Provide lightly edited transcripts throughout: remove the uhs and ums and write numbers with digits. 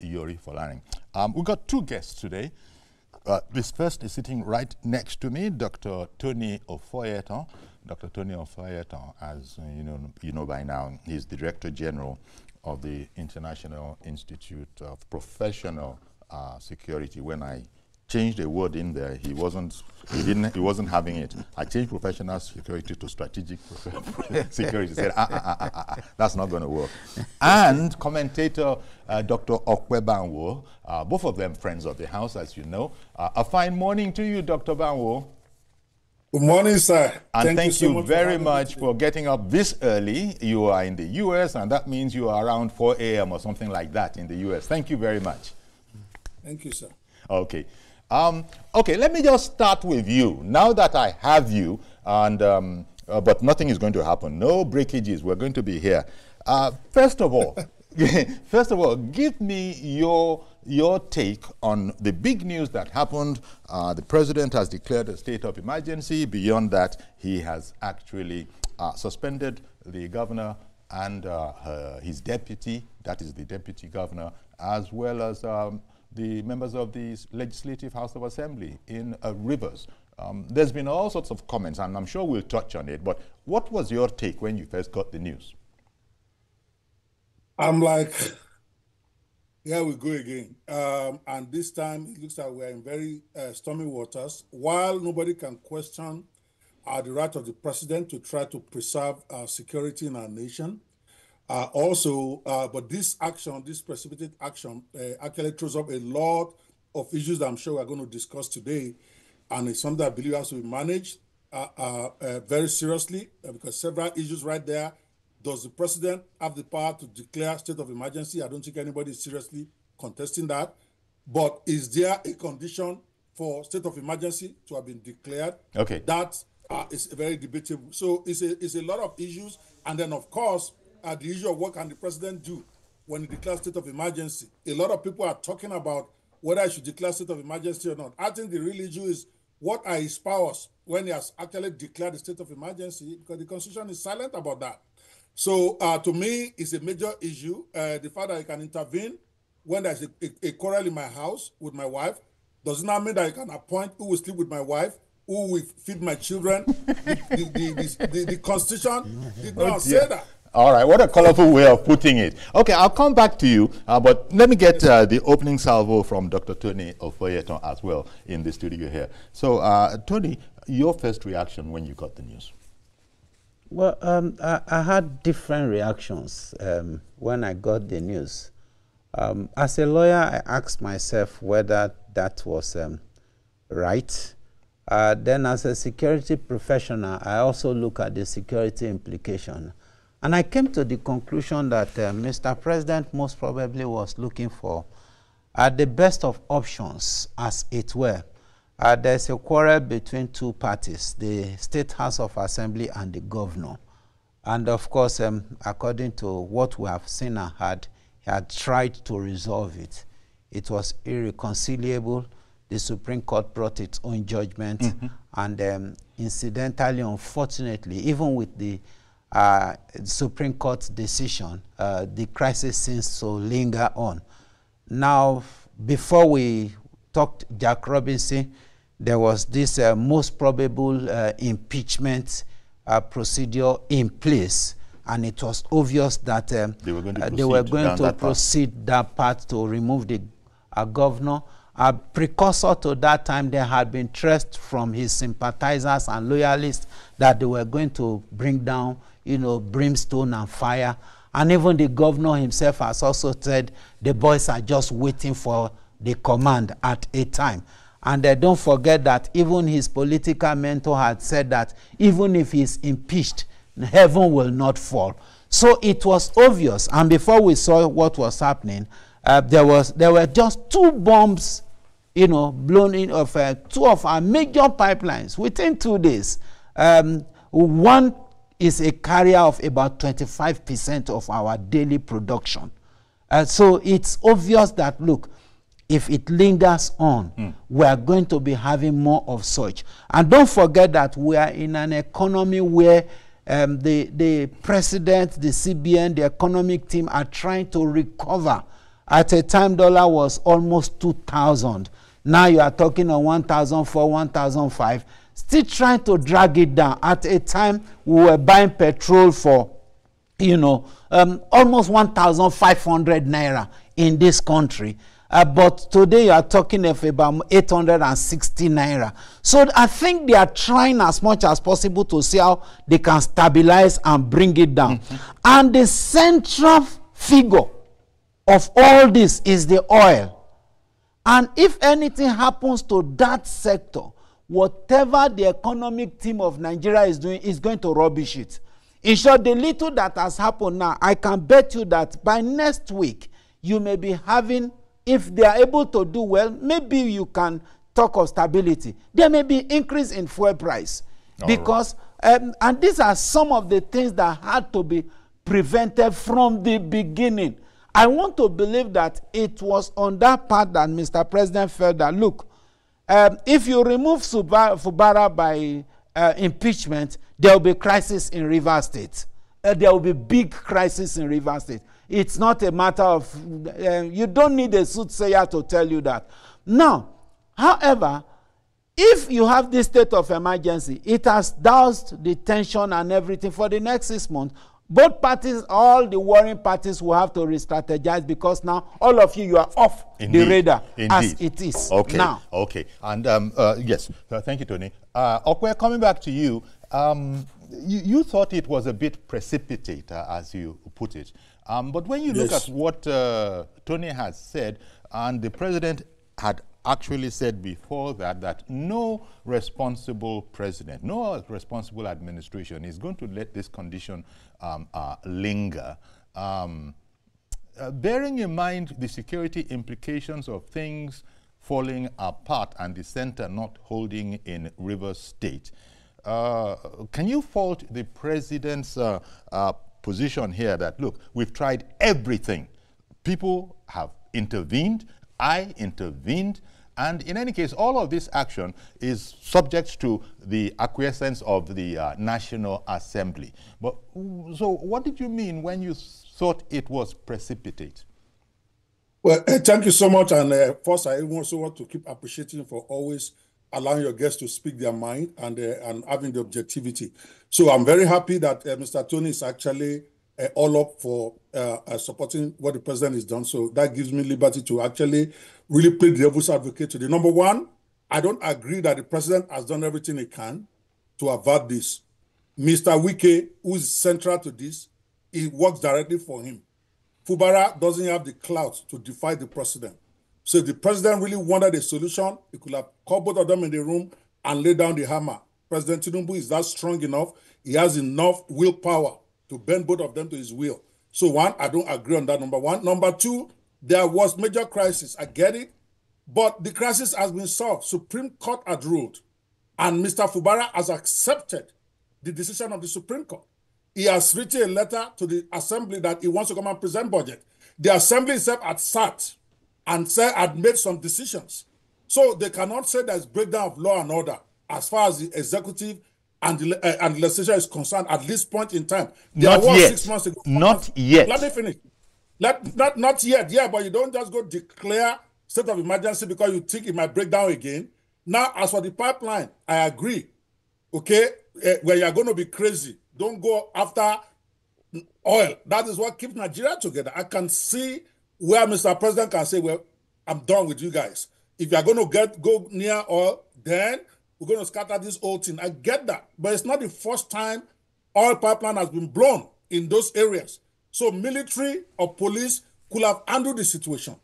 Iyori Folarin. We've got two guests today. This first is sitting right next to me, Dr. Tony Ofoyeton. Dr. Tony Ofoyeton, as you know by now, he's the Director General of the International Institute of Professional Security. When I changed a word in there, he wasn't having it. I changed professional security to strategic security. He said, that's not going to work. And commentator Dr. Okwe Banwo, both of them friends of the house, as you know. A fine morning to you, Dr. Banwo. Good morning, sir. And thank you very much for getting up this early. You are in the U.S., and that means you are around 4 a.m. or something like that in the U.S. Thank you very much. Thank you, sir. Okay. Okay, let me just start with you. Now that I have you, and but nothing is going to happen. No breakages. We're going to be here. First of all, give me your take on the big news that happened. The president has declared a state of emergency. Beyond that, he has actually suspended the governor and his deputy, that is the deputy governor, as well as the members of the Legislative House of Assembly in Rivers. There's been all sorts of comments, and I'm sure we'll touch on it, but what was your take when you first got the news? I'm like, here we go again. And this time, it looks like we're in very stormy waters. While nobody can question the right of the president to try to preserve security in our nation, but this action, this precipitate action, actually throws up a lot of issues that I'm sure we're going to discuss today. And it's something that I believe has to be managed very seriously because several issues right there. Does the president have the power to declare state of emergency? I don't think anybody is seriously contesting that. But is there a condition for state of emergency to have been declared? Okay. That is very debatable. So it's a lot of issues. And then, of course, the issue of what can the president do when he declares state of emergency. A lot of people are talking about whether he should declare state of emergency or not. I think the real issue is what are his powers when he has actually declared the state of emergency, because the Constitution is silent about that. So to me, it's a major issue. The fact that he can intervene when there's a quarrel in my house with my wife does not mean that he can appoint who will sleep with my wife, who will feed my children. The Constitution did not say that. All right, what a colorful way of putting it. Okay, I'll come back to you, but let me get the opening salvo from Dr. Tony Ofoyeton as well in the studio here. So, Tony, your first reaction when you got the news? Well, I had different reactions when I got the news. As a lawyer, I asked myself whether that was right. Then as a security professional, I also look at the security implication. And I came to the conclusion that Mr. President most probably was looking for the best of options, as it were. There's a quarrel between two parties, the State House of Assembly and the governor. And of course, according to what we have seen and heard, he had tried to resolve it. It was irreconcilable. The Supreme Court brought its own judgment. And incidentally, unfortunately, even with the Supreme Court's decision, the crisis seems to linger on. Now, before we talked Jack Robinson, there was this most probable impeachment procedure in place, and it was obvious that they were going to proceed that path to remove the governor. A precursor to that time, there had been threats from his sympathizers and loyalists that they were going to bring down, brimstone and fire. And even the governor himself has also said the boys are just waiting for the command at a time. And don't forget that even his political mentor had said that even if he's impeached, heaven will not fall. So it was obvious. And before we saw what was happening, there were just two bombs, blown in of two of our major pipelines within 2 days. One is a carrier of about 25% of our daily production. So it's obvious that, look, if it lingers on, we are going to be having more of such. And don't forget that we are in an economy where the president, the CBN, the economic team are trying to recover At a time, dollar was almost 2,000. Now you are talking on 1,004, 1,005. Still trying to drag it down. At a time, we were buying petrol for, almost 1,500 naira in this country. But today you are talking of about 860 naira. So I think they are trying as much as possible to see how they can stabilize and bring it down. And the central figure of all this is the oil. And if anything happens to that sector, whatever the economic team of Nigeria is doing is going to rubbish it. In short, the little that has happened now, I can bet you that by next week, you may be having, if they are able to do well, maybe you can talk of stability. There may be increase in fuel price. Because, and these are some of the things that had to be prevented from the beginning. I want to believe that it was on that part that Mr. President felt that, look, if you remove Fubara by impeachment, there will be crisis in Rivers State. There will be big crisis in Rivers State. It's not a matter of, you don't need a soothsayer to tell you that. Now, however, if you have this state of emergency, it has doused the tension and everything for the next 6 months. Both parties, all the warring parties will have to re-strategize because now all of you are off the radar as it is now. Okay. And yes, thank you, Tony. Okwe, coming back to you, you thought it was a bit precipitate, as you put it. But when you look at what Tony has said, and the president had actually said before that no responsible president, no responsible administration is going to let this condition linger. Bearing in mind the security implications of things falling apart and the center not holding in Rivers State, can you fault the president's position here that, look, we've tried everything. People have intervened, I intervened, and in any case, all of this action is subject to the acquiescence of the National Assembly. But so what did you mean when you thought it was precipitate? Well, thank you so much. And first, I also want to keep appreciating for always allowing your guests to speak their mind and having the objectivity. So I'm very happy that Mr. Tony is actually all up for supporting what the president has done. So that gives me liberty to actually really play the devil's advocate today. Number one, I don't agree that the president has done everything he can to avert this. Mr. Wike, who is central to this, he works directly for him. Fubara doesn't have the clout to defy the president. So if the president really wanted a solution, he could have called both of them in the room and laid down the hammer. President Tinubu is that strong enough. He has enough willpower to bend both of them to his will. So one, I don't agree on that, number one. Number two, there was major crisis. I get it. But the crisis has been solved. Supreme Court had ruled. And Mr. Fubara has accepted the decision of the Supreme Court. He has written a letter to the Assembly that he wants to come and present budget. The Assembly itself had sat and said had made some decisions. So they cannot say there's breakdown of law and order as far as the executive and the legislature is concerned at this point in time. Not yet. 6 months ago. Not yet. Let me finish. Not yet, yeah, but you don't just go declare state of emergency because you think it might break down again. Now, as for the pipeline, I agree. Okay, where you're going to be crazy, don't go after oil. That is what keeps Nigeria together. I can see where Mr. President can say, well, I'm done with you guys. If you're going to go near oil, then we're going to scatter this whole thing. I get that. But it's not the first time oil pipeline has been blown in those areas. So military or police could have handled the situation.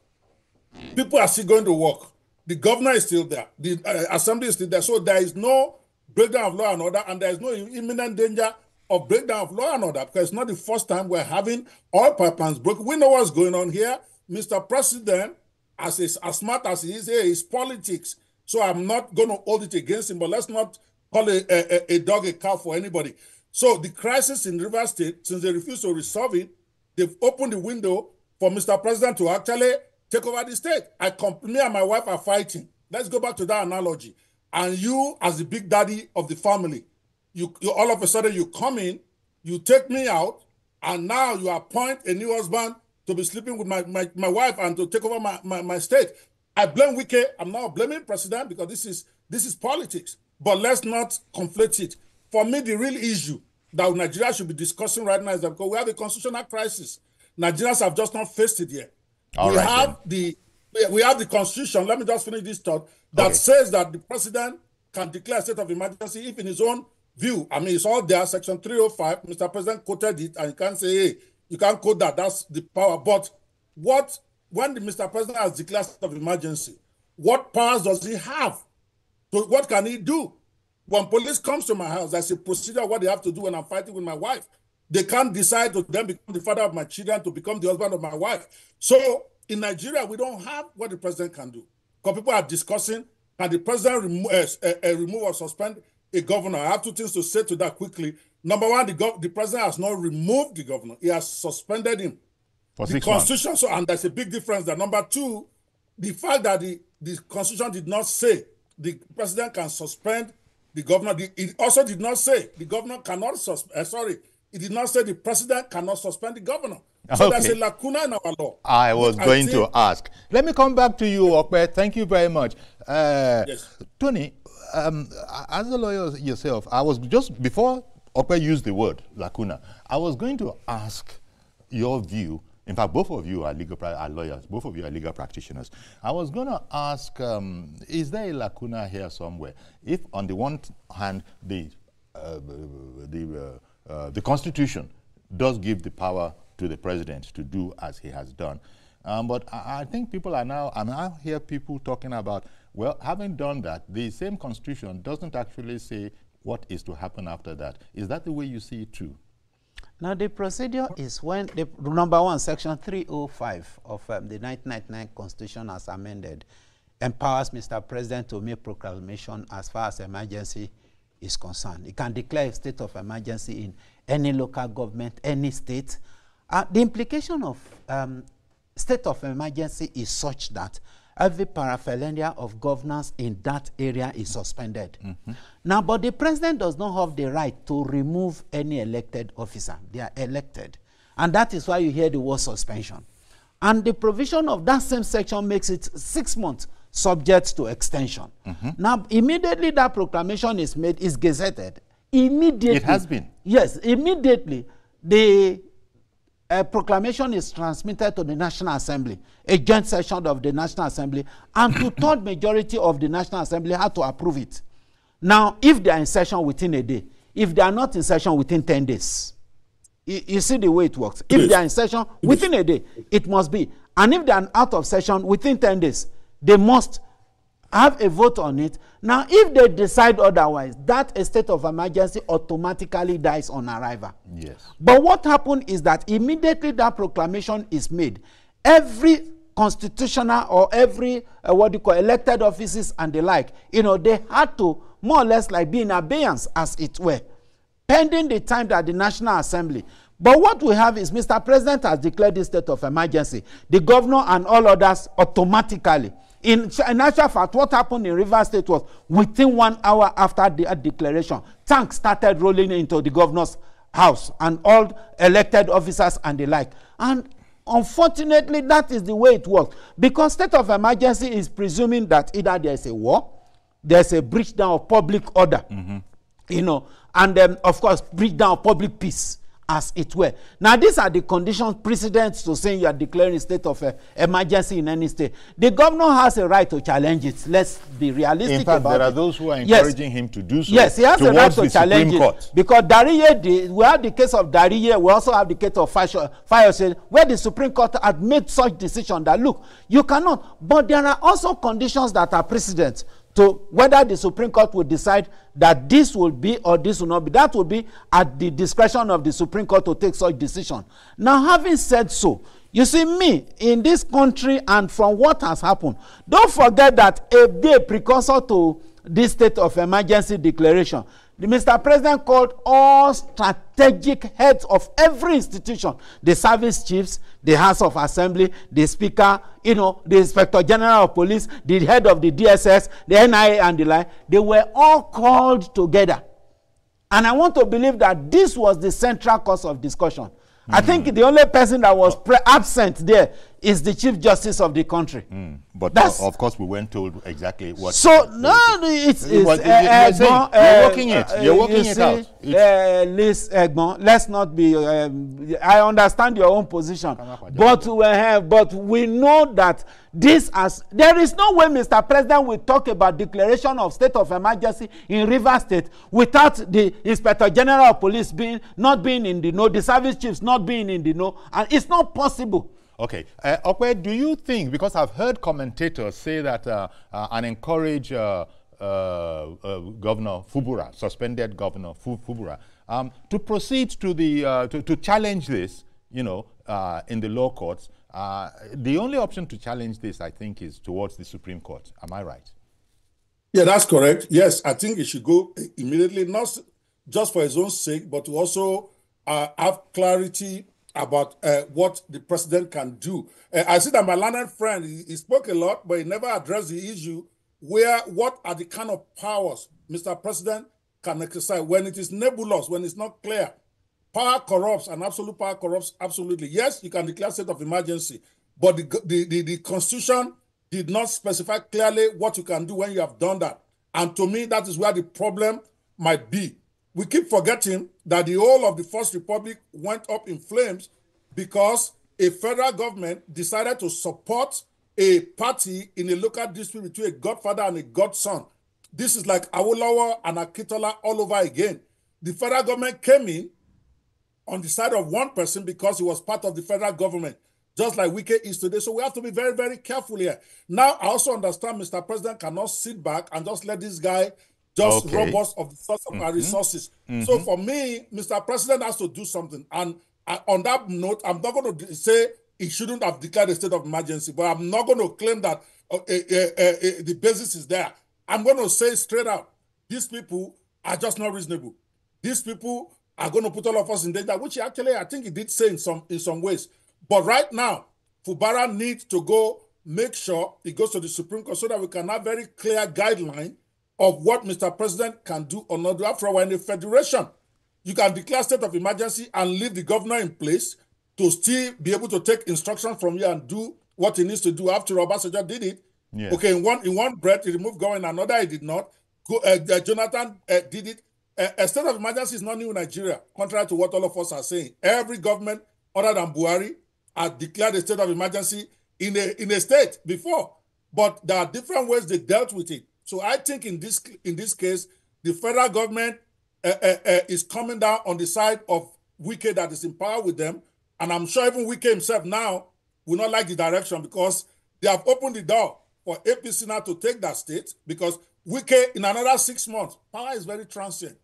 People are still going to work. The governor is still there. The assembly is still there. So there is no breakdown of law and order, and there is no imminent danger of breakdown of law and order, because it's not the first time we're having oil pipelines broken. We know what's going on here. Mr. President, as smart as he is politics. So I'm not going to hold it against him, but let's not call a dog a cow for anybody. So the crisis in Rivers State, since they refuse to resolve it, they've opened the window for Mr. President to actually take over the state. Me and my wife are fighting. Let's go back to that analogy. And you, as the big daddy of the family, you all of a sudden you come in, you take me out, and now you appoint a new husband to be sleeping with my wife and to take over my state. I blame Wike. I'm not blaming president because this is politics. But let's not conflate it. For me, the real issue that Nigeria should be discussing right now is that because we have a constitutional crisis. Nigerians have just not faced it yet. We have the constitution. Let me just finish this thought that says that the president can declare a state of emergency if in his own view. I mean, it's all there, section 305. Mr. President quoted it, and you can't say, hey, you can't quote that. That's the power. But when the Mr. President has declared state of emergency, what powers does he have? So what can he do? When police comes to my house, there's a procedure what they have to do when I'm fighting with my wife. They can't decide to then become the father of my children, to become the husband of my wife. So in Nigeria, we don't have what the president can do. Because people are discussing, can the president remove or suspend a governor? I have two things to say to that quickly. Number one, the president has not removed the governor. He has suspended him. For the 6 constitution, months. and there's a big difference there. Number two, the fact that the constitution did not say the president can suspend the governor. It also did not say the governor cannot suspend. It did not say the president cannot suspend the governor. So there's a lacuna in our law. I was going to ask. Let me come back to you, Okpe. Thank you very much. Yes. Tony, as a lawyer yourself, I was just, before Okpe used the word lacuna, I was going to ask your view. In fact, both of you are lawyers. Both of you are legal practitioners. I was going to ask, is there a lacuna here somewhere? If, on the one hand, the Constitution does give the power to the president to do as he has done, but I think people are now, I now hear people talking about, well, having done that, the same Constitution doesn't actually say what is to happen after that. Is that the way you see it too? Now, the procedure is when, number one, section 305 of the 1999 Constitution as amended empowers Mr. President to make proclamation as far as emergency is concerned. He can declare a state of emergency in any local government, any state. The implication of state of emergency is such that every paraphernalia of governance in that area is suspended. Now, but the president does not have the right to remove any elected officer. They are elected. And that is why you hear the word suspension. And the provision of that same section makes it 6 months subject to extension. Now, immediately that proclamation is made, is gazetted. Immediately. It has been. Yes, immediately the proclamation is transmitted to the National Assembly, a joint session of the National Assembly, and two-thirds majority of the National Assembly had to approve it. Now, if they are in session within a day, if they are not in session within 10 days, you see the way it works. If they are in session within a day, it must be. And if they are out of session within 10 days, they must have a vote on it. Now, if they decide otherwise, that a state of emergency automatically dies on arrival. Yes. But what happened is that immediately that proclamation is made, every constitutional or every elected offices and the like, they had to more or less like be in abeyance, as it were, pending the time that the National Assembly. But what we have is Mr. President has declared this state of emergency. The governor and all others automatically. In actual fact, what happened in Rivers State was within 1 hour after the declaration, tanks started rolling into the governor's house and all elected officers and the like. And unfortunately, that is the way it works. Because state of emergency is presuming that either there is a war, there's a breakdown of public order, and then, of course, breakdown of public peace, as it were. Now, these are the conditions precedent to saying you are declaring a state of emergency in any state. The governor has a right to challenge it. Let's be realistic about it. In fact, there are those who are encouraging him to do so. Yes, he has a right to challenge it. Because Dariye, we have the case of Dariye, we also have the case of Fayose, where the Supreme Court had made such decision that, look, you cannot. But there are also conditions that are precedent to whether the Supreme Court will decide that this will be or this will not be. That will be at the discretion of the Supreme Court to take such decision. Now, having said so, you see, me, in this country and from what has happened, don't forget that a day precursor to this state of emergency declaration, the Mr. President called all strategic heads of every institution, the service chiefs, the House of Assembly, the Speaker, the Inspector General of Police, the head of the DSS, the NIA and the like. They were all called together. And I want to believe that this was the central cause of discussion. I think the only person that was absent there is the Chief Justice of the country. But of course, we weren't told exactly what. So no, it's you're working it. You're working it out. Let's not be. I understand your own position, but we know that there is no way Mr. President will talk about declaration of state of emergency in Rivers State without the Inspector General of Police not being in the know, the service chiefs not being in the know, and it's not possible. Okay. Okwe, do you think, because I've heard commentators say that and encourage Governor Fubara, suspended Governor Fubara, to proceed to the to challenge this, in the law courts. The only option to challenge this, I think, is towards the Supreme Court. Am I right? Yeah, that's correct. Yes, I think it should go immediately, not just for his own sake, but to also have clarity about what the president can do. I see that my learned friend, he spoke a lot, but he never addressed the issue what are the kind of powers Mr. President can exercise when it is nebulous, when it's not clear. Power corrupts, and absolute power corrupts absolutely. Yes, you can declare state of emergency, but the Constitution did not specify clearly what you can do when you have done that. And to me, that is where the problem might be. We keep forgetting that the whole of the First Republic went up in flames because a federal government decided to support a party in a local dispute between a godfather and a godson. This is like Awolowo and Akintola all over again. The federal government came in on the side of one person because he was part of the federal government, just like Wike is today. So we have to be very, very careful here. Now, I also understand Mr. President cannot sit back and just let this guy just rob us of the source of our resources. So for me, Mr. President has to do something. And on that note, I'm not going to say he shouldn't have declared a state of emergency, but I'm not going to claim that the basis is there. I'm going to say straight out, these people are just not reasonable. These people are going to put all of us in danger, which actually I think he did say in some ways. But right now, Fubara needs to go make sure he goes to the Supreme Court so that we can have very clear guideline of what Mr. President can do or not do. After all, we're in a federation. You can declare state of emergency and leave the governor in place to still be able to take instructions from you and do what he needs to do. After all, Obasanjo did it. Yeah. Okay, in one breath, he removed government, another he did not. Jonathan did it. A state of emergency is not new in Nigeria, contrary to what all of us are saying. Every government other than Buhari has declared a state of emergency in a state before. But there are different ways they dealt with it. So I think in this case, the federal government is coming down on the side of Wike that is in power with them. And I'm sure even Wike himself now will not like the direction because they have opened the door for APC now to take that state because Wike, in another 6 months, power is very transient.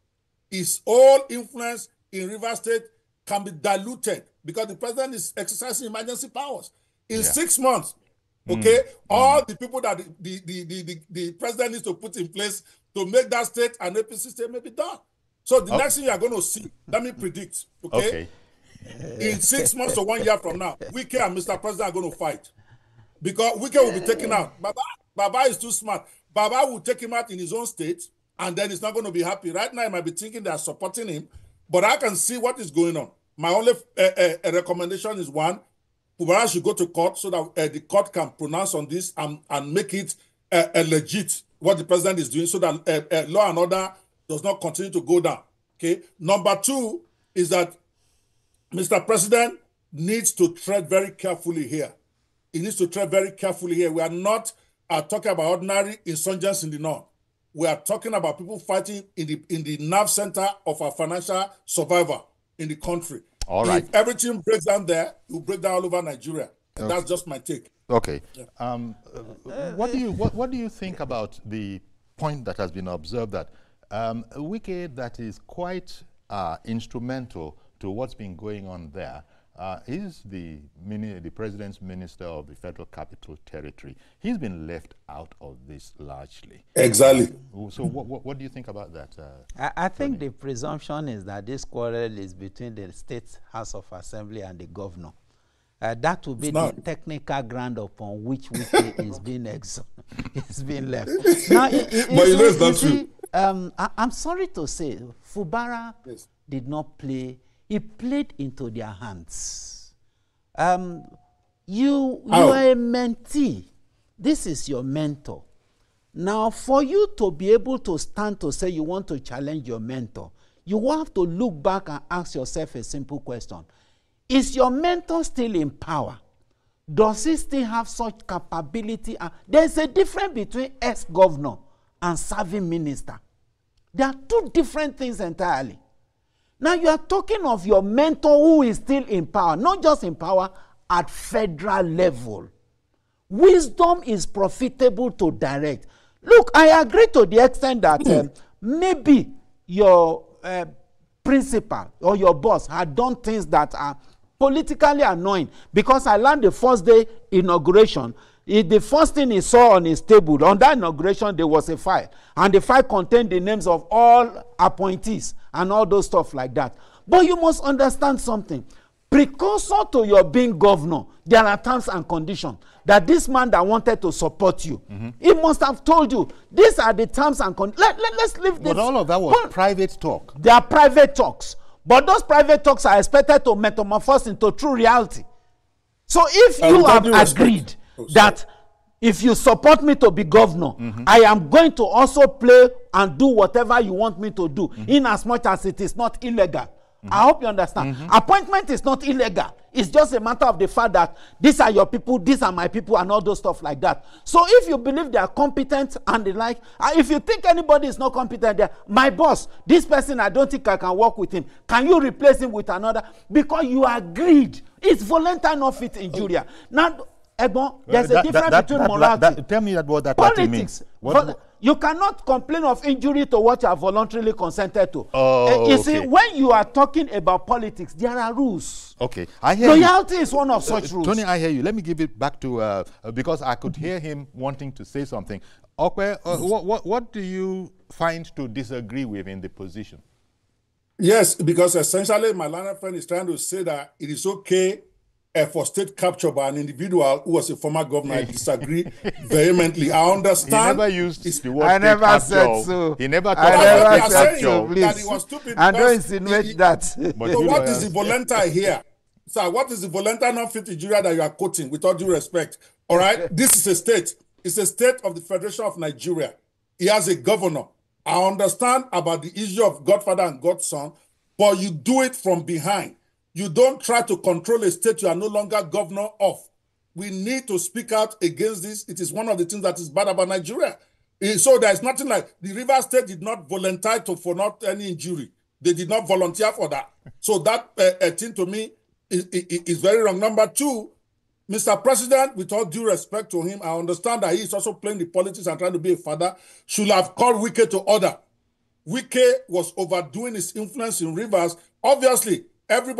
His all influence in Rivers State can be diluted because the president is exercising emergency powers. In 6 months, all the people that the president needs to put in place to make that state an APC state may be done. So the next thing you are going to see, let me predict, in 6 months to 1 year from now, Wike and Mr. President are going to fight. Because Wike will be taken out. Baba is too smart. Baba will take him out in his own state, and then he's not going to be happy. Right now, he might be thinking they are supporting him, but I can see what is going on. My only recommendation is one, Fubara should go to court so that the court can pronounce on this and make it legit what the president is doing so that law and order does not continue to go down. Okay. Number two is that Mr. President needs to tread very carefully here. He needs to tread very carefully here. We are not talking about ordinary insurgents in the north. We are talking about people fighting in the nerve center of our financial survival in the country. All right. If everything breaks down there, it will break down all over Nigeria. And that's just my take. Okay. Yeah. What do you think about the point that has been observed that Wike, that is quite instrumental to what's been going on there, is the president's minister of the Federal Capital Territory. He's been left out of this largely. Exactly. So what do you think about that? I think the presumption is that this quarrel is between the State House of Assembly and the governor. That will be the technical ground upon which Wike is being left. Now, but you know it's not true. I'm sorry to say, Fubara did not play It played into their hands. You are a mentee. This is your mentor. Now, for you to be able to stand to say you want to challenge your mentor, you will have to look back and ask yourself a simple question. Is your mentor still in power? Does he still have such capability? There's a difference between ex-governor and serving minister. There are two different things entirely. Now you are talking of your mentor who is still in power, not just in power, at federal level. Wisdom is profitable to direct. Look, I agree to the extent that maybe your principal or your boss had done things that are politically annoying, because I learned the first day inauguration, the first thing he saw on his table on that inauguration, there was a file, and the file contained the names of all appointees and all those stuff like that. But you must understand something. Precursor to your being governor, there are terms and conditions that this man that wanted to support you, he must have told you, these are the terms and conditions. Let's leave this. But all of that was private talk. They are private talks. But those private talks are expected to metamorphose into true reality. So if you have agreed that if you support me to be governor, I am going to also play and do whatever you want me to do, in as much as it is not illegal. I hope you understand. Appointment is not illegal. It's just a matter of the fact that these are your people, these are my people, and all those stuff like that. So if you believe they are competent and the like, if you think anybody is not competent, my boss, this person, I don't think I can work with him. Can you replace him with another? Because you agreed. It's voluntary, not fit injuria. Now, Egbon, there's a difference between morality. Tell me what that politics means. You cannot complain of injury to what you have voluntarily consented to. Oh, you see, when you are talking about politics, there are rules. Okay, I hear Loyalty is one of such rules. Tony, I hear you. Let me give it back to, because I could hear him wanting to say something. Okay, what do you find to disagree with in the position? Yes, because essentially my learned friend is trying to say that it is okay for state capture by an individual who was a former governor. I disagree vehemently. I understand. He never used the word I never capture. said so. He never talked I about never said capture. so, please. That he was stupid. And don't insinuate that. So what is the voluntary here? Sir, what is the voluntary non-fit injury that you are quoting, with all due respect? All right? This is a state. It's a state of the Federation of Nigeria. He has a governor. I understand about the issue of godfather and godson, but you do it from behind. You don't try to control a state you are no longer governor of. We need to speak out against this. It is one of the things that is bad about Nigeria. So there's nothing like the River State did not volunteer for not any injury. They did not volunteer for that. So that thing to me is very wrong. Number two, Mr. President, with all due respect to him, I understand that he is also playing the politics and trying to be a father, should have called Wike to order. Wike was overdoing his influence in Rivers. Obviously, every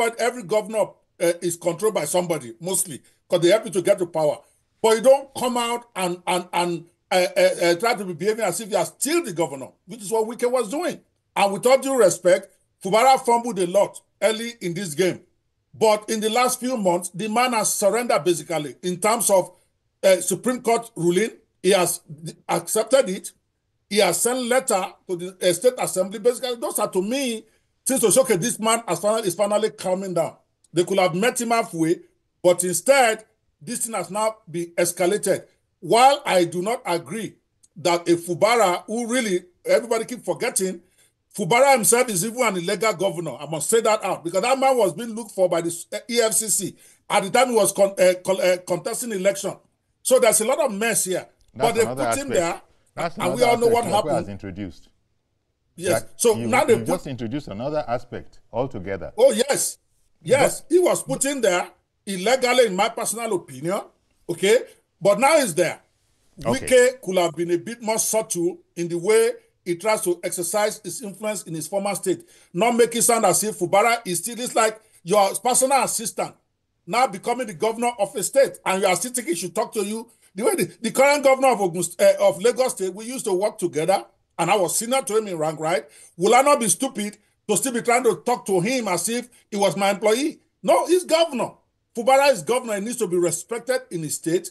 governor is controlled by somebody, mostly, because they help you to get to power. But you don't come out and try to be behaving as if you are still the governor, which is what Wike was doing. And with all due respect, Fubara fumbled a lot early in this game. But in the last few months, the man has surrendered basically in terms of Supreme Court ruling. He has accepted it. He has sent letter to the State Assembly. Basically, those are, to me, things to show, okay, this man is finally calming down. They could have met him halfway, but instead, this thing has now been escalated. While I do not agree that a Fubara, who really, everybody keep forgetting, Fubara himself is even an illegal governor. I must say that out, because that man was being looked for by the EFCC at the time he was contesting election. So there's a lot of mess here. But they put him there, and we all know what happened. Has introduced. Yes. So now they just introduced another aspect altogether. Oh, yes. Yes. He was put in there illegally, in my personal opinion. Okay. But now he's there. Okay. Wike could have been a bit more subtle in the way he tries to exercise his influence in his former state. Not make it sound as if Fubara is still, it's like your personal assistant now becoming the governor of a state, and you are still thinking he should talk to you. The way the current governor of Lagos State, we used to work together, and I was senior to him in rank, right? Will I not be stupid to still be trying to talk to him as if he was my employee? No, he's governor. Fubara is governor. He needs to be respected in his state.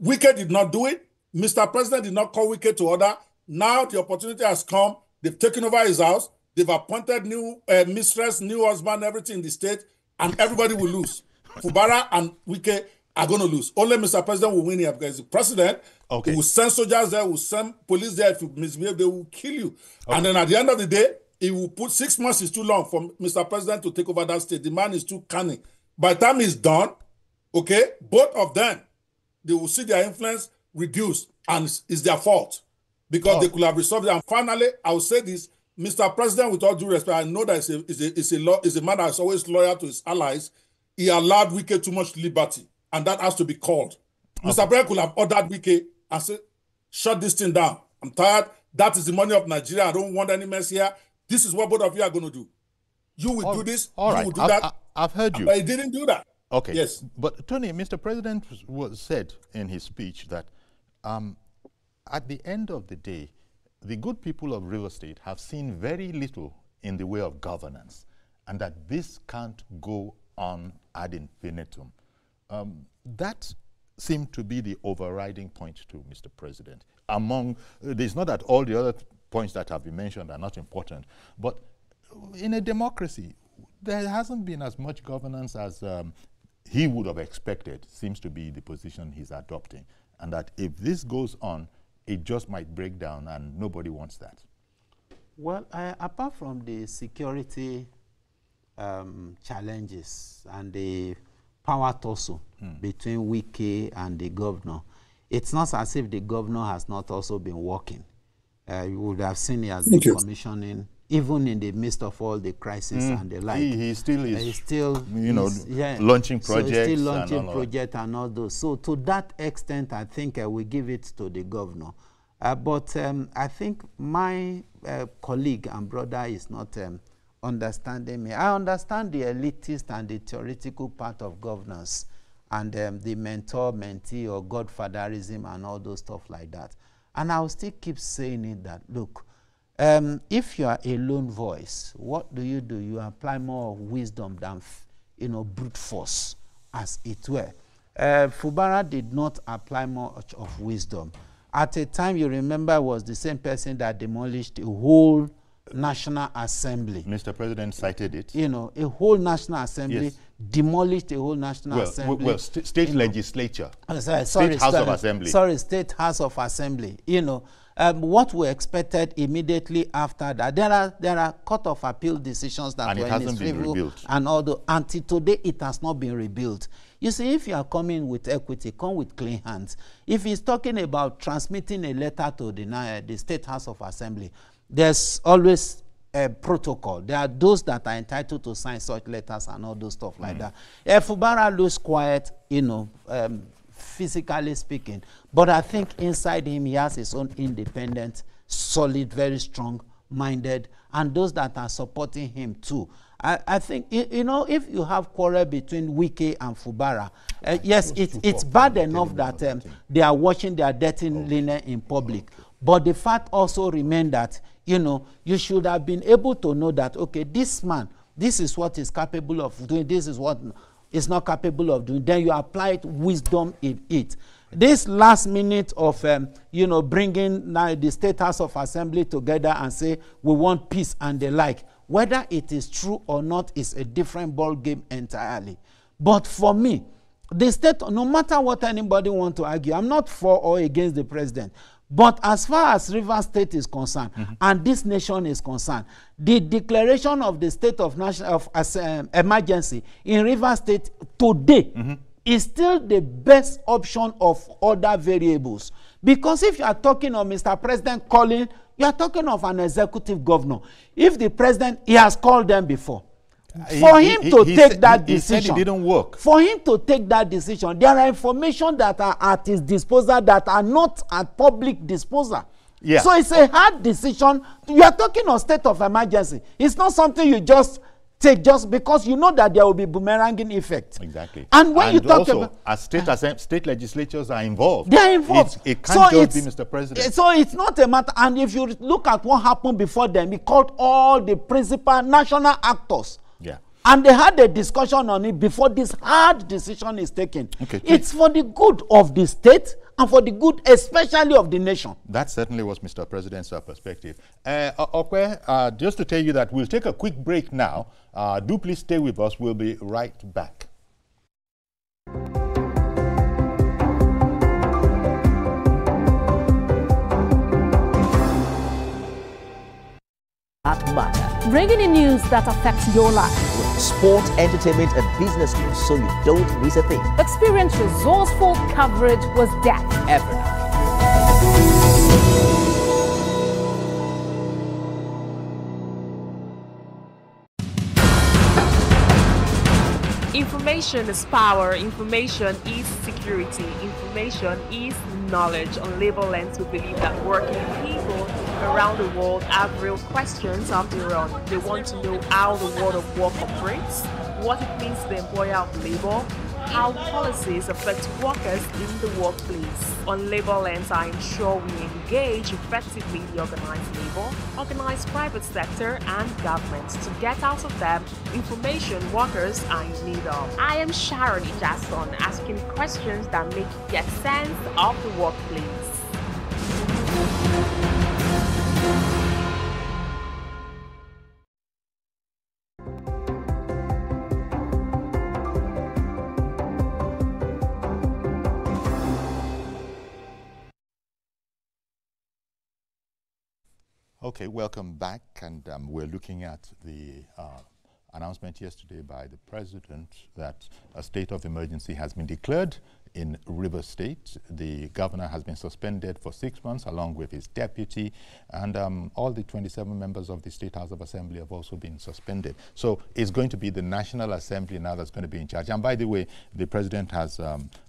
Wike did not do it. Mr. President did not call Wike to order. Now the opportunity has come. They've taken over his house. They've appointed new mistress, new husband, everything in the state, and everybody will lose. Fubara and Wike are going to lose. Only Mr. President will win here because the president will send soldiers there, will send police there. If you misbehave, they will kill you. And then at the end of the day, he will put 6 months is too long for Mr. President to take over that state. The man is too cunning. By the time he's done, both of them, they will see their influence reduced, and it's their fault because they could have resolved it. And finally, I will say this, Mr. President, with all due respect, I know that is a man that is always loyal to his allies. He allowed Wike too much liberty, and that has to be called. Mr. President could have ordered Wike and said, shut this thing down. I'm tired. That is the money of Nigeria. I don't want any mess here. This is what both of you are going to do. You will do this. All right. You will do that. I've heard you. But he didn't do that. Okay. Yes. But Tony, Mr. President said in his speech that at the end of the day, the good people of River State have seen very little in the way of governance, and that this can't go on ad infinitum. That seemed to be the overriding point to Mr. President. It's not that all the other points that have been mentioned are not important, but in a democracy, there hasn't been as much governance as he would have expected, seems to be the position he's adopting. And that if this goes on, it just might break down, and nobody wants that. Well, apart from the security challenges and the power tussle between Wike and the governor, it's not as if the governor has not also been working. You would have seen he has been commissioning, even in the midst of all the crisis and the like. He still is, launching projects. So he's still launching projects and all those. So to that extent, I think we give it to the governor. But I think my colleague and brother is not understanding me. I understand the elitist and the theoretical part of governance and the mentor-mentee or godfatherism and all those stuff like that. And I'll still keep saying it that, look, if you are a lone voice, what do? You apply more wisdom than, brute force, as it were. Fubara did not apply much of wisdom. At a time, you remember, was the same person that demolished the whole National Assembly. Mr. President cited it. A whole National Assembly, demolished the whole National Assembly. Well, state legislature. State House of Assembly. Sorry, State House of Assembly. What we expected immediately after that, there are Court of Appeal decisions that were in his favor, and although until today it has not been rebuilt. You see, if you are coming with equity, come with clean hands. If he's talking about transmitting a letter to the State House of Assembly, there's always a protocol. There are those that are entitled to sign such letters and all those stuff like that. Fubara looks quiet, physically speaking, but I think inside him he has his own independent, solid, very strong-minded, and those that are supporting him too. I think, if you have quarrel between Wike and Fubara, yes, it's bad enough that they are washing their dirty linen in public. But the fact also remains that, you should have been able to know that, okay, this man, this is what he's capable of doing, this is what is not capable of doing. Then you apply wisdom in it. This last minute of, bringing the State House of Assembly together and say, we want peace and the like, whether it is true or not is a different ball game entirely. But for me, the state, no matter what anybody wants to argue, I'm not for or against the president. But as far as Rivers State is concerned, and this nation is concerned, the declaration of the state of emergency in Rivers State today is still the best option of other variables. Because if you are talking of Mr. President calling, you are talking of an executive governor. If the president, he has called them before. For him to take that decision, he said it didn't work. For him to take that decision, there are information that are at his disposal that are not at public disposal. Yeah. So it's a hard decision. You are talking of state of emergency. It's not something you just take just because you know that there will be boomeranging effect. Exactly. And when you talk about as state legislatures are involved, they are involved. It can't just be Mr. President. So it's not a matter. And if you look at what happened before them, he called all the principal national actors. Yeah. And they had a discussion on it before this hard decision is taken. Okay, it's for the good of the state and for the good, especially of the nation. That certainly was Mr. President's perspective. Okwe, just to tell you that we'll take a quick break now. Do please stay with us. We'll be right back. That matter. Bringing in news that affects your life. Sport, entertainment, and business news, so you don't miss a thing. Experience resourceful coverage was depth. Every night. Information is power, information is security, information is knowledge. On Labor Lens, we believe that working people around the world have real questions of their own. They want to know how the world of work operates, what it means to the employer of labor, how policies affect workers in the workplace. On Labor Lens, I ensure we engage effectively the organized labor, organized private sector, and government to get out of them information workers are in need of. I am Sharon Ijason, asking questions that make you get sense of the workplace. Okay, welcome back, and we're looking at the announcement yesterday by the President that a state of emergency has been declared in Rivers State. The governor has been suspended for 6 months along with his deputy, and all the 27 members of the State House of Assembly have also been suspended. So it's going to be the National Assembly now that's going to be in charge. And by the way, the President has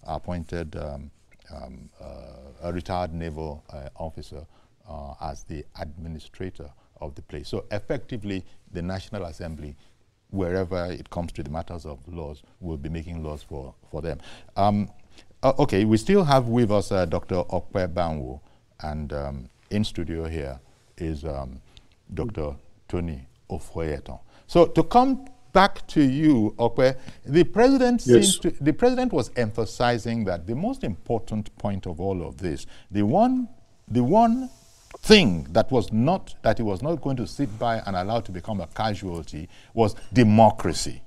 appointed a retired naval officer as the administrator of the place. So effectively, the National Assembly, wherever it comes to the matters of laws, will be making laws for them. Okay, we still have with us Dr. Okwe Banwo, and in studio here is Dr. Tony Ofoyeton. So to come back to you, Okwe, the President the President was emphasizing that the most important point of all of this, the one thing that he was not going to sit by and allow to become a casualty was democracy.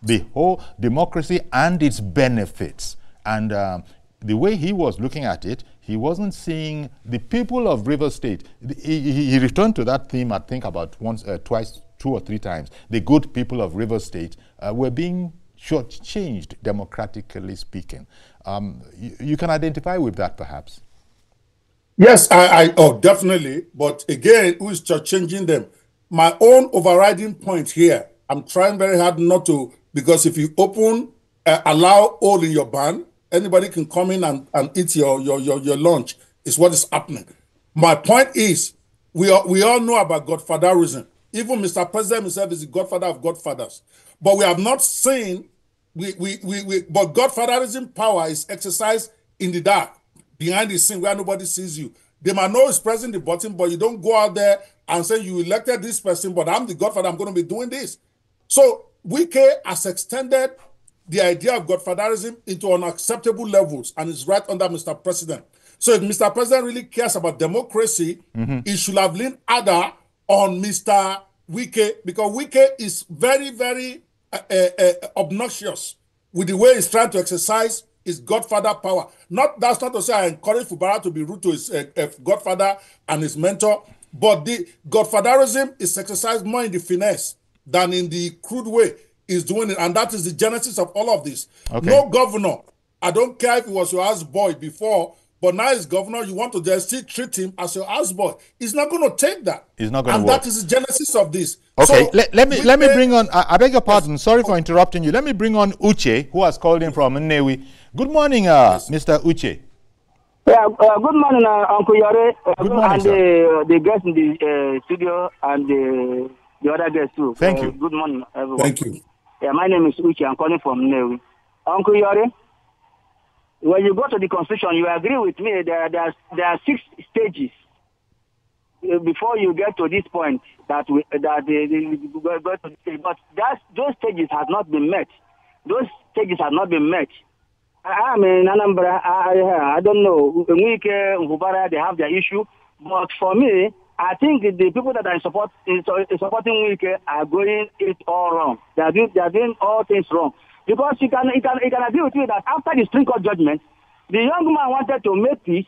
The whole democracy and its benefits. And the way he was looking at it, he wasn't seeing the people of Rivers State. He returned to that theme, I think, about twice, 2 or 3 times. The good people of Rivers State were being shortchanged, democratically speaking. You can identify with that, perhaps. Yes, oh, definitely. But again, who is changing them? My own overriding point here, I'm trying very hard not to, because if you allow all in your ban, anybody can come in and eat your lunch, is what is happening. My point is, we all know about godfatherism. Even Mr. President himself is the godfather of godfathers. But we have not seen, but godfatherism power is exercised in the dark, behind the scene where nobody sees you. They might know it's pressing the button, but you don't go out there and say you elected this person, but I'm the godfather, I'm going to be doing this. So Wike has extended the idea of godfatherism into unacceptable levels, and it's right under Mr. President. So if Mr. President really cares about democracy, he should have leaned harder on Mr. Wike, because Wike is very, very obnoxious with the way he's trying to exercise his godfather power. That's not to say I encourage Fubara to be rude to his godfather and his mentor, but the godfatherism is exercised more in the finesse than in the crude way he's doing it, and that is the genesis of all of this. Okay. No governor, I don't care if he was your houseboy before, but now he's governor, you want to just still treat him as your houseboy. He's not going to take that. He's not going to work. And that is the genesis of this. Okay, so let me bring on, I beg your pardon, sorry for interrupting you. Let me bring on Uche, who has called in from Nnewi. Good morning, Mr. Uche. Yeah, good morning, Uncle Yore. Good morning, and sir. The guests in the studio and the other guests too. Thank you. Good morning, everyone. Thank you. Yeah, my name is Uche. I'm calling from Nnewi. Uncle Yore, when you go to the Constitution, you agree with me that there are 6 stages before you get to this point that go to the stage. But those stages have not been met. Those stages have not been met. I'm in Anambra. I don't know. Wike, Fubara, they have their issue. But for me, I think the people that are supporting Wike are going it all wrong. They are doing all things wrong. Because you can agree with me that after the Supreme Court judgment, the young man wanted to make peace,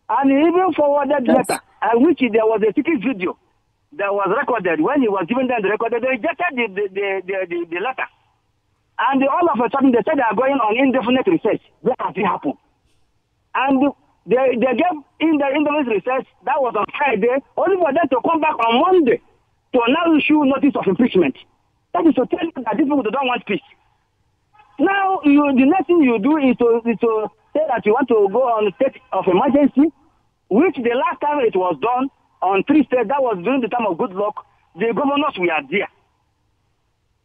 and he even forwarded letter, which there was a secret video that was recorded. When he was giving them the record, they rejected the letter. And all of a sudden, they said they are going on indefinite research. Where has it happened? And they gave indefinite research. That was on Friday, only for them to come back on Monday to now issue notice of impeachment. That is to tell you that these people don't want peace. Now, the next thing you do is to say that you want to go on a state of emergency, which the last time it was done on 3 states, that was during the time of good luck, the governors were there.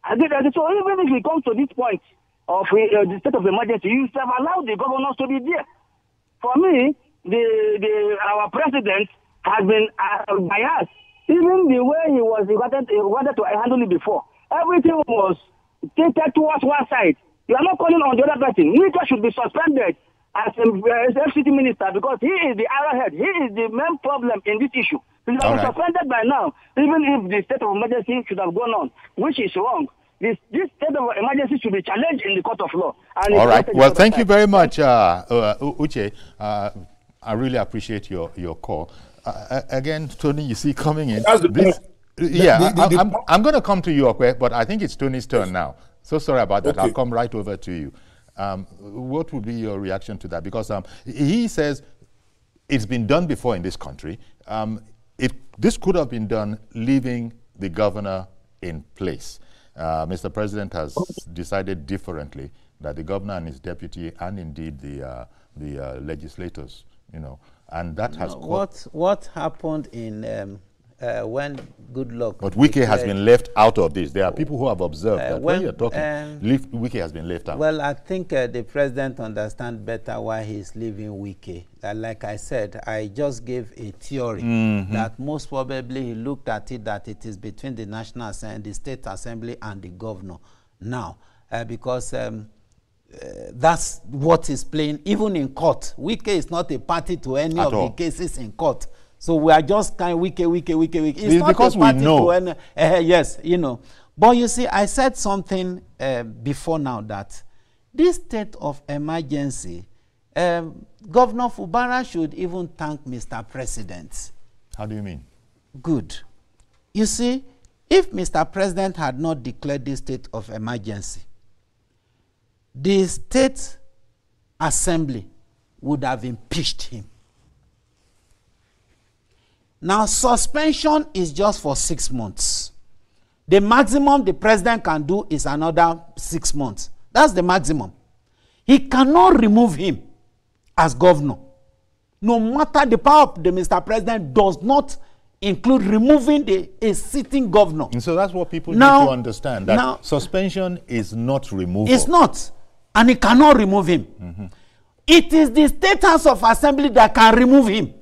So even if we come to this point of the state of emergency, you have allowed the governors to be there. For me, our president has been biased. Even the way he wanted to handle it before, everything was tilted towards one side. You are not calling on the other person. Nika should be suspended as FCT minister because he is the arrowhead. He is the main problem in this issue. He should have been suspended by now, even if the state of emergency should have gone on, which is wrong. This state of emergency should be challenged in the court of law. And all right. Well, thank you very much, Uche. I really appreciate your call. Again, Tony, you see coming in. I'm going to come to you, okay, but I think it's Tony's turn now. So sorry about that. I'll come right over to you. What would be your reaction to that? Because he says it's been done before in this country. This could have been done leaving the governor in place. Mr. President has decided differently that the governor and his deputy and indeed the legislators, and that has what happened in when good luck. But Wike has been left out of this. There are people who have observed that when you're talking, Wike has been left out. Well, I think the president understands better why he's leaving Wike. Like I said, I just gave a theory that most probably he looked at it that it is between the National Assembly, the State Assembly, and the governor now, because that's what is playing even in court. Wike is not a party to any of the cases in court. So we are just kind of Wike. It's not because we know. Yes, But you see, I said something before now that this state of emergency, Governor Fubara should even thank Mr. President. How do you mean? Good. You see, if Mr. President had not declared this state of emergency, the State Assembly would have impeached him. Now, suspension is just for 6 months. The maximum the president can do is another 6 months. That's the maximum. He cannot remove him as governor. No matter the power of the Mr. President does not include removing a sitting governor. And so that's what people need to understand, that suspension is not removal. It's not. And he cannot remove him. It is the State House of Assembly that can remove him.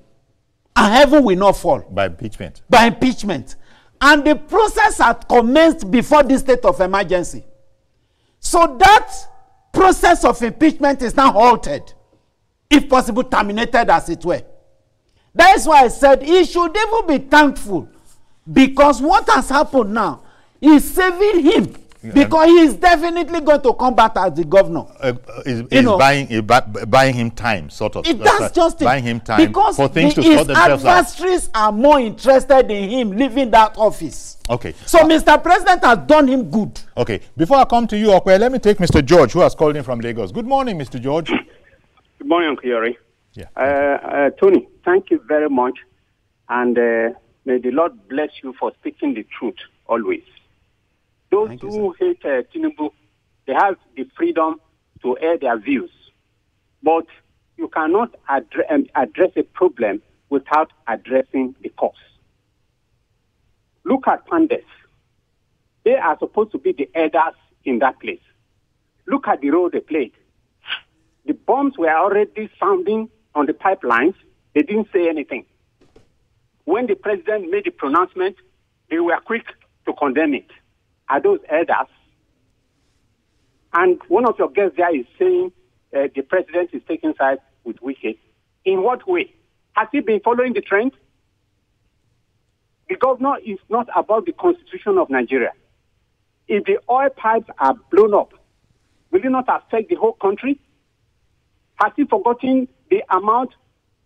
And heaven will not fall. By impeachment. By impeachment. And the process had commenced before this state of emergency. So that process of impeachment is now halted. If possible, terminated as it were. That is why I said he should even be thankful. Because what has happened now is saving him. Because he is definitely going to come back as the governor. Buying him time, sort of. That's just it. Buying him time because for things to sort themselves out. His adversaries are more interested in him leaving that office. Okay. So Mr. President has done him good. Okay. Before I come to you, okay, let me take Mr. George, who has called in from Lagos. Good morning, Mr. George. Good morning, Uncle Yori. Yeah. Tony, thank you very much. And may the Lord bless you for speaking the truth always. Those who hate Tinubu, they have the freedom to air their views. But you cannot address a problem without addressing the cause. Look at Pandes. They are supposed to be the elders in that place. Look at the role they played. The bombs were already sounding on the pipelines. They didn't say anything. When the president made the pronouncement, they were quick to condemn it. Are those elders? And one of your guests there is saying the president is taking sides with Wike. In what way? Has he been following the trend? The governor is not about the constitution of Nigeria. If the oil pipes are blown up, will it not affect the whole country? Has he forgotten the amount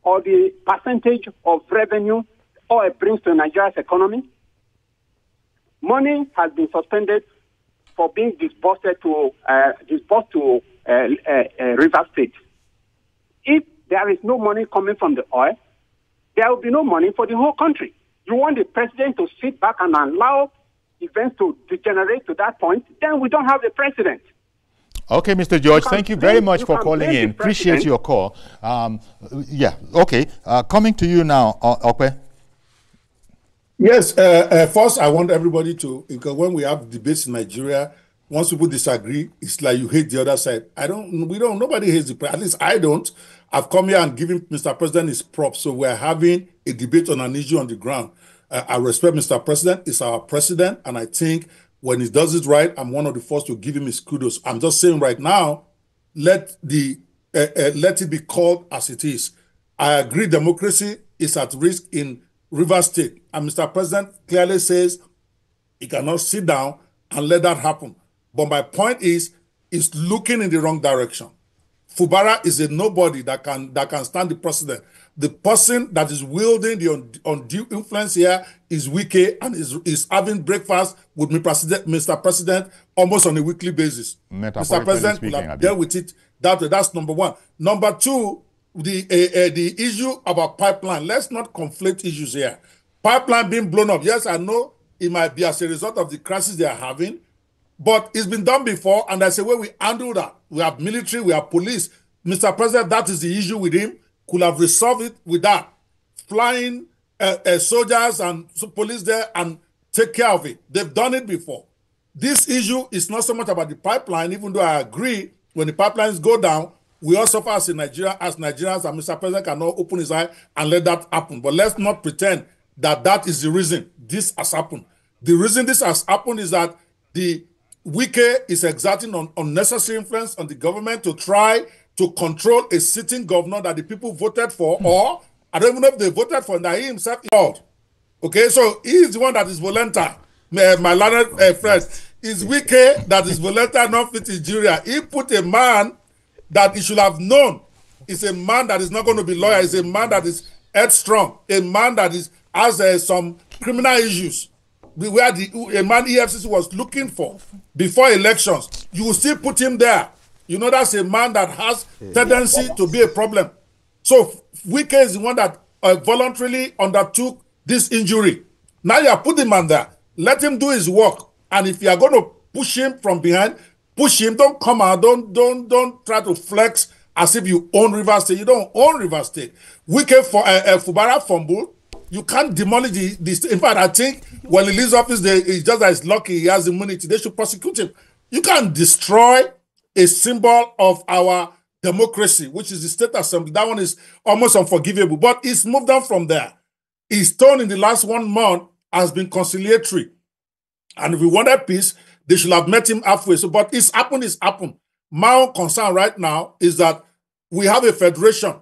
or the percentage of revenue oil brings to Nigeria's economy? Money has been suspended for being disbursed to River State. If there is no money coming from the oil, there will be no money for the whole country. You want the president to sit back and allow events to degenerate to that point, then we don't have a president. Okay, Mr. George, thank you very much for calling in. Appreciate your call. Yeah, okay. Coming to you now, Okwe. Yes, first I want everybody to, because when we have debates in Nigeria, once people disagree, it's like you hate the other side. Nobody hates the president. At least I don't. I've come here and given Mr. President his props. So we're having a debate on an issue on the ground. I respect Mr. President. He's our president. And I think when he does it right, I'm one of the first to give him his kudos. I'm just saying right now, let it be called as it is. I agree democracy is at risk in Rivers State. And Mr. President clearly says he cannot sit down and let that happen. But my point is, it's looking in the wrong direction. Fubara is a nobody that can stand the precedent. The person that is wielding the undue influence here is Wike and is having breakfast with Mr. President almost on a weekly basis. Mr. President will have dealt with it. That's number one. Number two, the issue about pipeline. Let's not conflate issues here. Pipeline being blown up. Yes, I know it might be as a result of the crisis they are having, but it's been done before, and that's the way we handle that. We have military, we have police. Mr. President, that is the issue with him. Could have resolved it with that. Flying soldiers and police there and take care of it. They've done it before. This issue is not so much about the pipeline, even though I agree when the pipelines go down, we all suffer as Nigerians, and Mr. President cannot open his eye and let that happen. But let's not pretend that that is the reason this has happened. The reason this has happened is that the Wike is exerting unnecessary influence on the government to try to control a sitting governor that the people voted for, or I don't even know if they voted for, that he himself called. Okay, so he is the one that is volunteer. My learned friend is Wike that is volunteer, not fit Nigeria. He put a man that he should have known is a man that is not going to be lawyer, is a man that is headstrong, a man that has some criminal issues, where a man EFCC was looking for before elections. You will still put him there. You know, that's a man that has tendency to be a problem. So Wike is the one that voluntarily undertook this injury. Now you are putting him on there. Let him do his work. And if you are going to push him from behind, push him. Don't come out. Don't try to flex as if you own Rivers State. You don't own Rivers State. Wike for Fubara fumble. You can't demolish this. In fact, I think when he leaves office, it's just that he's lucky he has immunity. They should prosecute him. You can't destroy a symbol of our democracy, which is the state assembly. That one is almost unforgivable. But it's moved on from there. His tone in the last 1 month has been conciliatory. And if we wanted peace, they should have met him halfway. So, but it's happened. My own concern right now is that we have a federation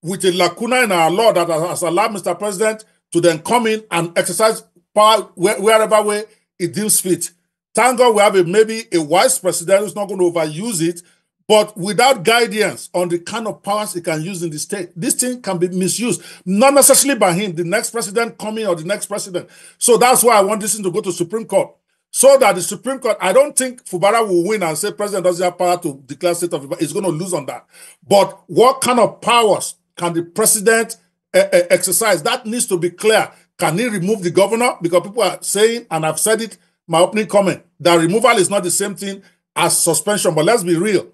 with a lacuna in our law that has allowed Mr. President to then come in and exercise power wherever way it deems fit. Thank God we have maybe a wise president who's not going to overuse it, but without guidance on the kind of powers he can use in the state, this thing can be misused, not necessarily by him, the next president coming or the next president. So that's why I want this thing to go to Supreme Court. So that the Supreme Court, I don't think Fubara will win and say president doesn't have power to declare state of emergency. He's going to lose on that. But what kind of powers can the president exercise? That needs to be clear. Can he remove the governor? Because people are saying, and I've said it, my opening comment, that removal is not the same thing as suspension. But let's be real.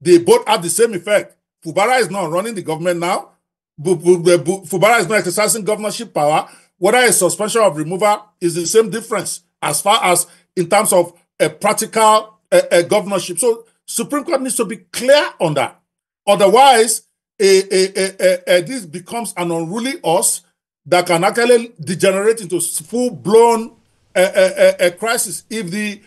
They both have the same effect. Fubara is not running the government now. Fubara is not exercising governorship power. Whether a suspension or removal is the same difference as far as in terms of a practical governorship. So Supreme Court needs to be clear on that. Otherwise, this becomes an unruly us that can actually degenerate into full-blown crisis. If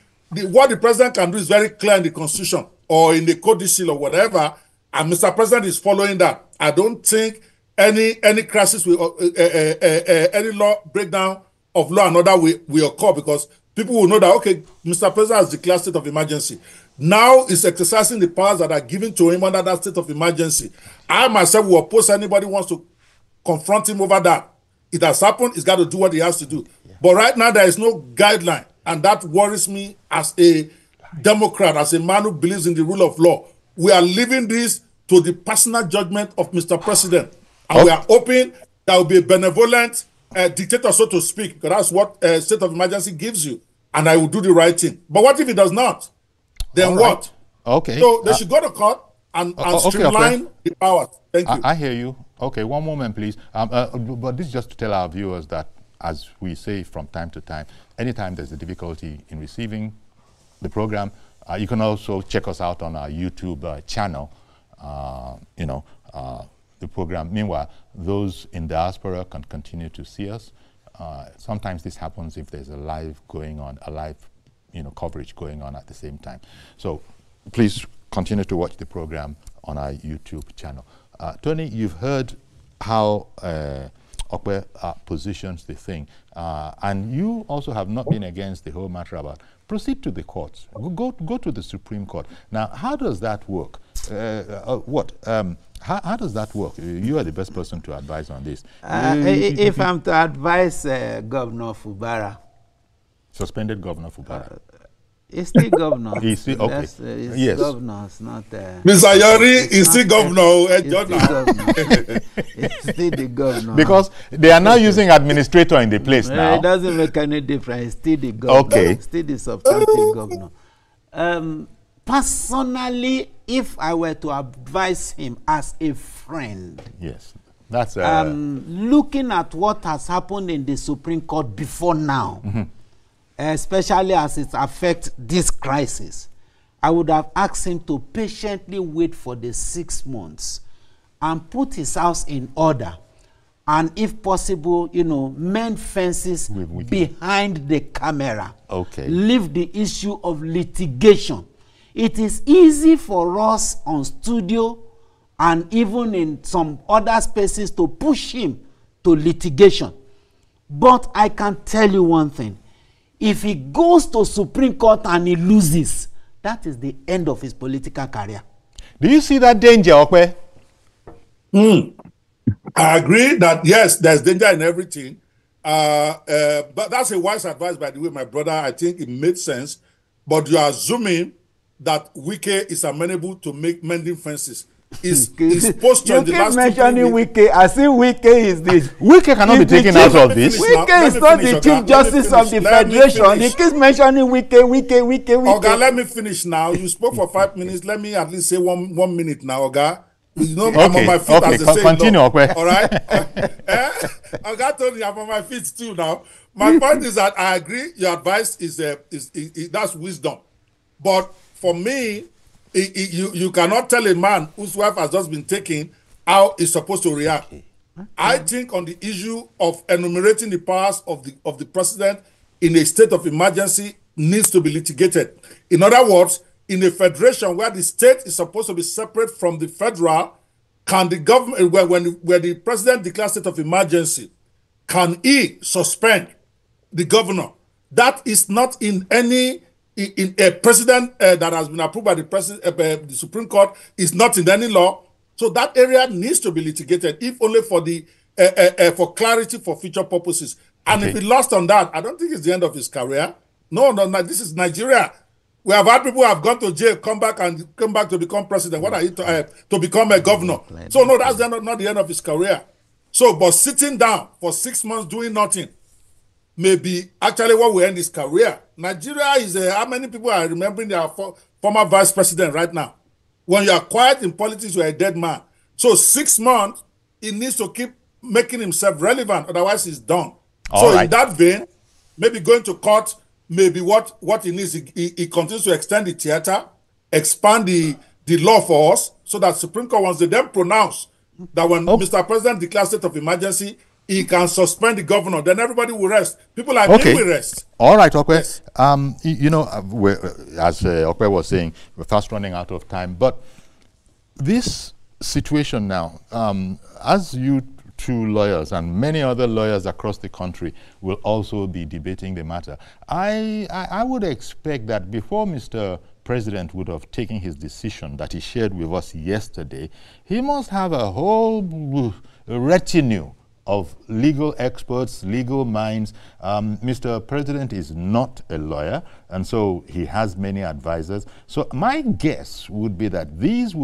what the president can do is very clear in the Constitution or in the codicil or whatever, and Mr. President is following that, I don't think any crisis will, any law breakdown of law and order will occur, because people will know that, okay, Mr. President has declared state of emergency. Now he's exercising the powers that are given to him under that state of emergency. I myself will oppose anybody who wants to confront him over that. It has happened, he's got to do what he has to do. Yeah. But right now there is no guideline, and that worries me as a Democrat, as a man who believes in the rule of law. We are leaving this to the personal judgment of Mr. President. And we are hoping there will be a benevolent dictator, so to speak, because that's what state of emergency gives you. And I will do the right thing. But what if it does not? Then what? Okay. So they should go to court and streamline the powers. Thank you. I hear you. Okay, one moment, please. But this is just to tell our viewers that, as we say from time to time, anytime there's a difficulty in receiving the program, you can also check us out on our YouTube channel, the program. Meanwhile, those in diaspora can continue to see us. Sometimes this happens if there's a live going on, coverage going on at the same time. So please continue to watch the program on our YouTube channel. Tony, you've heard how Okwe positions the thing, and you also have not been against the whole matter about proceed to the courts, go to the Supreme Court. Now, how does that work? How does that work? You are the best person to advise on this. If I'm to advise Governor Fubara, suspended Governor Fubara. He's still governor. He's still, okay. Yes. Governor, it's not. Mr. Yori is still governor. He's still the governor. Because they are now using administrator in the place now. It doesn't make any difference. He's still the governor. Okay. Still the substantive governor. Personally, if I were to advise him as a friend, yes, that's looking at what has happened in the Supreme Court before now. Especially as it affects this crisis, I would have asked him to patiently wait for the 6 months and put his house in order, and if possible, mend fences behind the camera. Okay. Leave the issue of litigation. It is easy for us on studio and even in some other spaces to push him to litigation. But I can tell you one thing. If he goes to Supreme Court and he loses, that is the end of his political career. Do you see that danger, Okwe? I agree that, yes, there's danger in everything. But that's a wise advice, by the way, my brother. I think it made sense. But you are assuming that Wike is amenable to mending fences. His posture in the last 2 mentioning Wike as if Wike is this. Wike cannot be taken out of this. Wike is not the Chief Justice of the Federation. He keeps mentioning Wike. Oga, let me finish now. You spoke for 5 minutes. Let me at least say one minute now, Oga. I'm on my feet as they say. Continue, okay. All right? Oga told you I'm on my feet too now. My point is that I agree. Your advice is that's wisdom. But for me, you cannot tell a man whose wife has just been taken how he's supposed to react. I think on the issue of enumerating the powers of the president in a state of emergency needs to be litigated. In other words, in a federation where the state is supposed to be separate from the federal, can the government, where the president declares state of emergency, can he suspend the governor? That is not in any. In a president that has been approved by the Supreme Court is not in any law, so that area needs to be litigated, if only for the for clarity for future purposes. And if he lost on that, I don't think it's the end of his career. No. This is Nigeria. We have had people who have gone to jail, come back to become president. What are you to become a governor? So no, that's not the end of his career. So, but sitting down for 6 months doing nothing may be actually what will end his career. Nigeria is how many people are remembering their former vice president right now? When you are quiet in politics, you are a dead man. So 6 months, he needs to keep making himself relevant, otherwise he's done. In that vein, maybe going to court, maybe what he needs, he continues to extend the theater, expand the law for us, so that Supreme Court, once they then pronounce that when Mr. President declares state of emergency, he can suspend the governor, then everybody will rest. People like me will rest. All right, Okwe. Yes. As Okwe was saying, we're fast running out of time. But this situation now, as you two lawyers and many other lawyers across the country will also be debating the matter, I would expect that before Mr. President would have taken his decision that he shared with us yesterday, he must have a whole retinue of legal experts, legal minds. Mr. President is not a lawyer, and so he has many advisors. So my guess would be that these people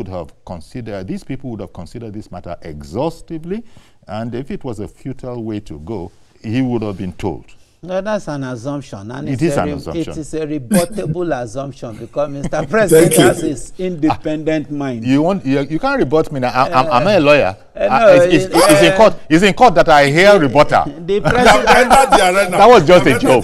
would have considered this matter exhaustively, and if it was a futile way to go, he would have been told. No, that's an assumption. And it is an assumption. It is a rebuttable assumption because Mr. President has his independent mind. You can't rebut me now. I'm a lawyer. No, it's in court that I hear rebuttal. The president, that was just a joke.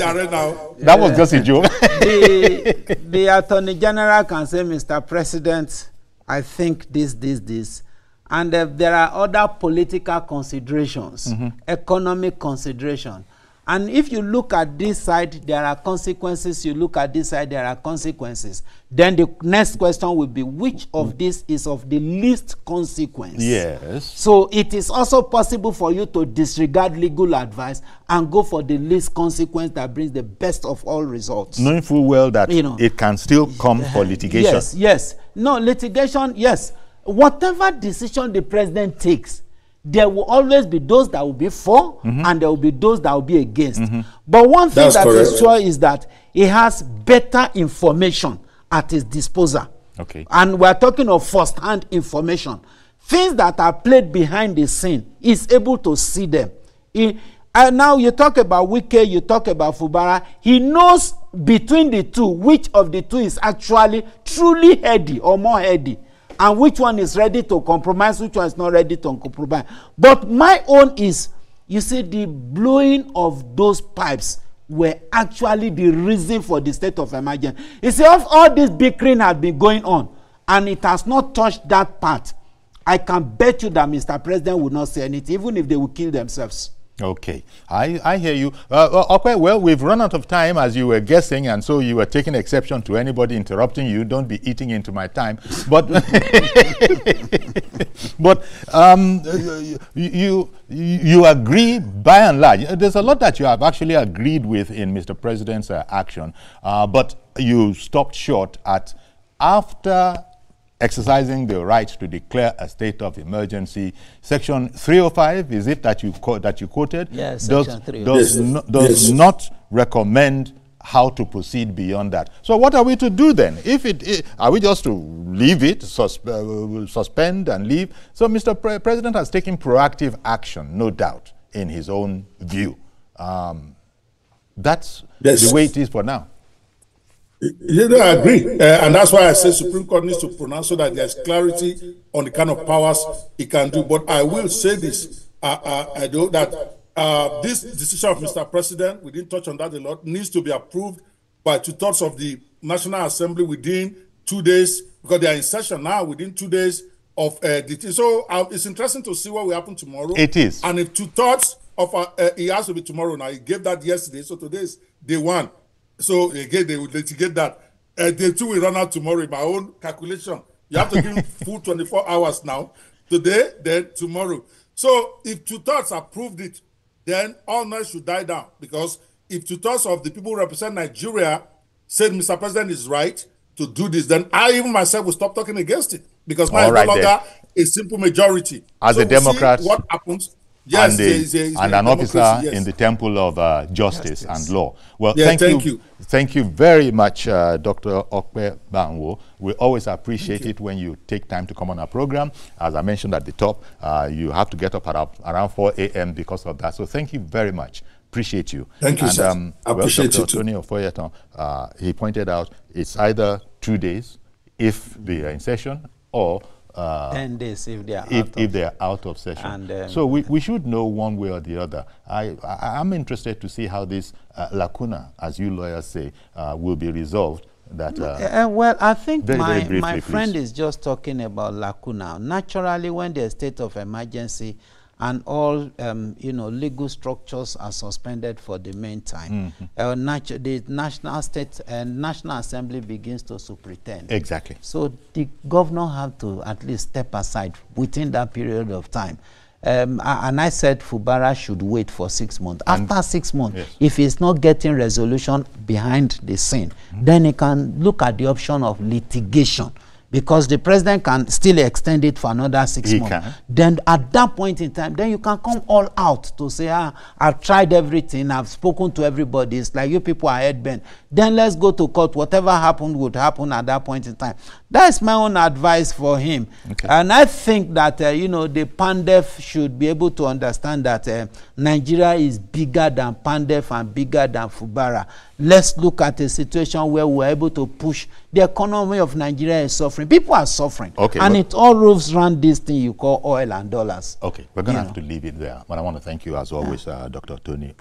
That was just a joke. The Attorney General can say, Mr. President, I think this. And there are other political considerations, economic considerations. And if you look at this side, there are consequences. You look at this side, there are consequences. Then the next question will be, which of this is of the least consequence? Yes. So it is also possible for you to disregard legal advice and go for the least consequence that brings the best of all results. Knowing full well that it can still come for litigation. Yes. No, litigation, yes. Whatever decision the president takes, there will always be those that will be for and there will be those that will be against. But one thing that is sure is that he has better information at his disposal. Okay. And we're talking of first-hand information. Things that are played behind the scene, he's able to see them. And now you talk about Wike, you talk about Fubara. He knows between the two, which of the two is actually truly heady or more heady, and which one is ready to compromise, which one is not ready to compromise. But my own is, you see, the blowing of those pipes were actually the reason for the state of emergency. You see, all this bickering has been going on, and it has not touched that part. I can bet you that Mr. President will not say anything, even if they will kill themselves. Okay, I hear you. Okay, well, we've run out of time, as you were guessing, and so you were taking exception to anybody interrupting you. Don't be eating into my time. But but you agree by and large. There's a lot that you have actually agreed with in Mr. President's action, but you stopped short at after exercising the right to declare a state of emergency. Section 305, is it that you quoted? Yes, does not recommend how to proceed beyond that. So what are we to do then? Are we just to leave it, suspend and leave? So Mr. President has taken proactive action, no doubt, in his own view. That's the way it is for now. I agree. And that's why I say Supreme Court needs to pronounce so that there's clarity on the kind of powers it can do. But I will say this, I know that this decision of Mr. President, we didn't touch on that a lot, needs to be approved by 2/3 of the National Assembly within 2 days, because they are in session now within 2 days of the thing. So it's interesting to see what will happen tomorrow. It is. And if 2/3 of it has to be tomorrow now, he gave that yesterday, so today is day one. So again, they will litigate that. Day two will run out tomorrow. In my own calculation, you have to give him full 24 hours now. Today, then tomorrow. So if 2/3 approved it, then all noise should die down. Because if 2/3 of the people who represent Nigeria said Mr. President is right to do this, then I even myself will stop talking against it. Because now it's no longer a simple majority. As a Democrat, what happens? Yes, and an officer in the temple of justice and law. Well, yeah, thank you very much, Dr. Okpe Banwo. We always appreciate it when you take time to come on our program. As I mentioned at the top, you have to get up at around 4 a.m. because of that. So thank you very much. Appreciate you. Thank you, sir. I appreciate you too. Tony Ofoyeton, he pointed out it's either 2 days if they are in session, or 10 days if they are out of session. And, so we should know one way or the other. I'm interested to see how this lacuna, as you lawyers say, will be resolved. Well, I think very briefly, my friend is just talking about lacuna. Naturally, when there's state of emergency and all legal structures are suspended for the meantime, the National Assembly begins to superintend. Exactly. So the governor have to at least step aside within that period of time. And I said Fubara should wait for 6 months. After 6 months, yes, if he's not getting resolution behind the scene, then he can look at the option of litigation, because the president can still extend it for another 6 months. Then at that point in time, then you can come all out to say, I've tried everything, I've spoken to everybody, it's like you people are headbent. Then let's go to court. Whatever happened would happen at that point in time. That's my own advice for him. Okay. And I think that, the PANDEF should be able to understand that Nigeria is bigger than PANDEF and bigger than Fubara. Let's look at a situation where we're able to push. The economy of Nigeria is suffering. People are suffering. Okay, and it all revolves around this thing you call oil and dollars. Okay, we're going to have to leave it there. But I want to thank you, as always, Dr. Tony.